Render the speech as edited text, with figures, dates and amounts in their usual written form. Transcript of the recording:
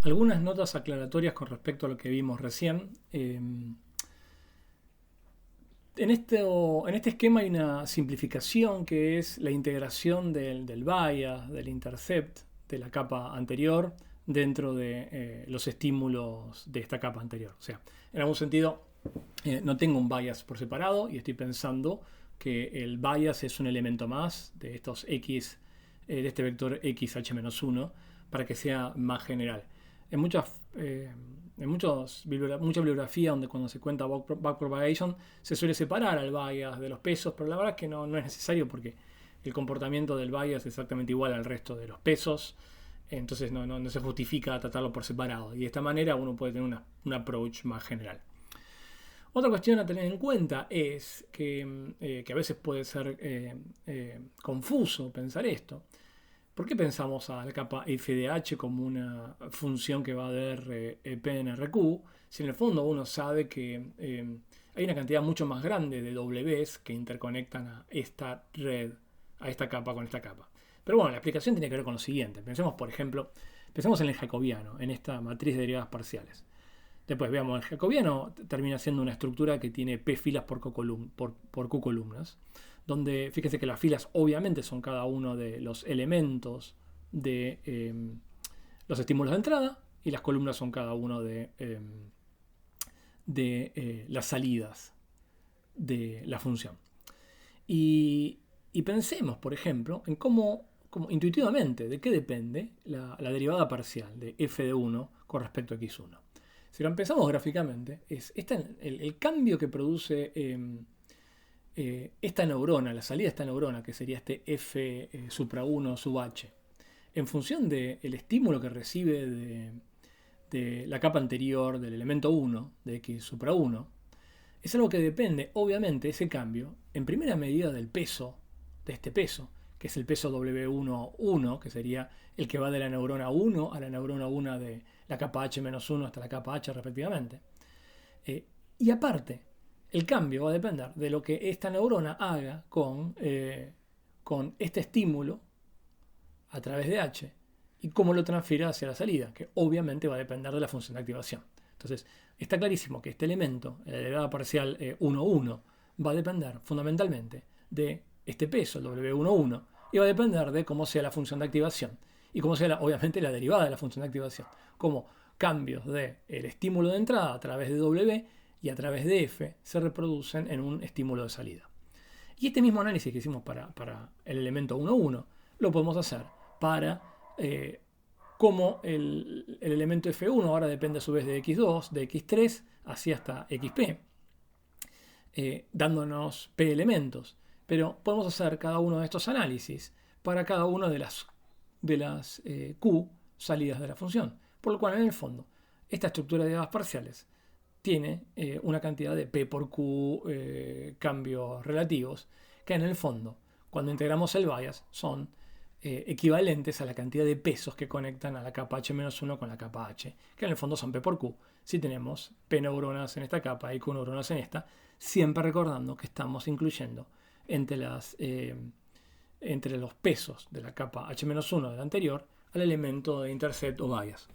Algunas notas aclaratorias con respecto a lo que vimos recién. En este esquema hay una simplificación que es la integración del bias, del intercept, de la capa anterior dentro de los estímulos de esta capa anterior. O sea, en algún sentido no tengo un bias por separado y estoy pensando que el bias es un elemento más de estos x, de este vector xh-1 para que sea más general. En mucha bibliografía donde cuando se cuenta backpropagation se suele separar al bias de los pesos, pero la verdad es que no es necesario porque el comportamiento del bias es exactamente igual al resto de los pesos, entonces no se justifica tratarlo por separado y de esta manera uno puede tener un approach más general. Otra cuestión a tener en cuenta es que a veces puede ser confuso pensar esto. ¿Por qué pensamos a la capa f de h como una función que va a dar p en rq? Si en el fondo uno sabe que hay una cantidad mucho más grande de Ws que interconectan a esta red, a esta capa con esta capa. Pero bueno, la explicación tiene que ver con lo siguiente. Pensemos, por ejemplo, en el jacobiano, en esta matriz de derivadas parciales. Después veamos, el jacobiano termina siendo una estructura que tiene p filas por q columnas, donde fíjese que las filas obviamente son cada uno de los elementos de los estímulos de entrada y las columnas son cada uno de las salidas de la función. Y pensemos, por ejemplo, en cómo intuitivamente, de qué depende la derivada parcial de f de 1 con respecto a x1. Si lo empezamos gráficamente, es el cambio que produce esta neurona, la salida de esta neurona, que sería este f supra 1 sub h, en función del estímulo que recibe de la capa anterior del elemento 1, de x supra 1, es algo que depende, obviamente, ese cambio, en primera medida del peso, de este peso, que es el peso W1, que sería el que va de la neurona 1 a la neurona 1 de la capa H-1 hasta la capa H respectivamente. Y aparte, el cambio va a depender de lo que esta neurona haga con este estímulo a través de H y cómo lo transfiera hacia la salida, que obviamente va a depender de la función de activación. Entonces, está clarísimo que este elemento, la derivada parcial 1,1, va a depender fundamentalmente de este peso, el W11, y va a depender de cómo sea la función de activación y cómo sea, obviamente, la derivada de la función de activación, como cambios del estímulo de entrada a través de W y a través de F se reproducen en un estímulo de salida. Y este mismo análisis que hicimos para el elemento 1,1 lo podemos hacer para cómo el elemento F1 ahora depende a su vez de X2, de X3, así hasta XP, dándonos P elementos. Pero podemos hacer cada uno de estos análisis para cada una de las Q salidas de la función. Por lo cual, en el fondo, esta estructura de derivadas parciales tiene una cantidad de P por Q cambios relativos que en el fondo, cuando integramos el bias, son equivalentes a la cantidad de pesos que conectan a la capa H-1 con la capa H, que en el fondo son P por Q. Si tenemos P neuronas en esta capa y Q neuronas en esta, siempre recordando que estamos incluyendo entre los pesos de la capa H-1 de la anterior al elemento de intercept o bias.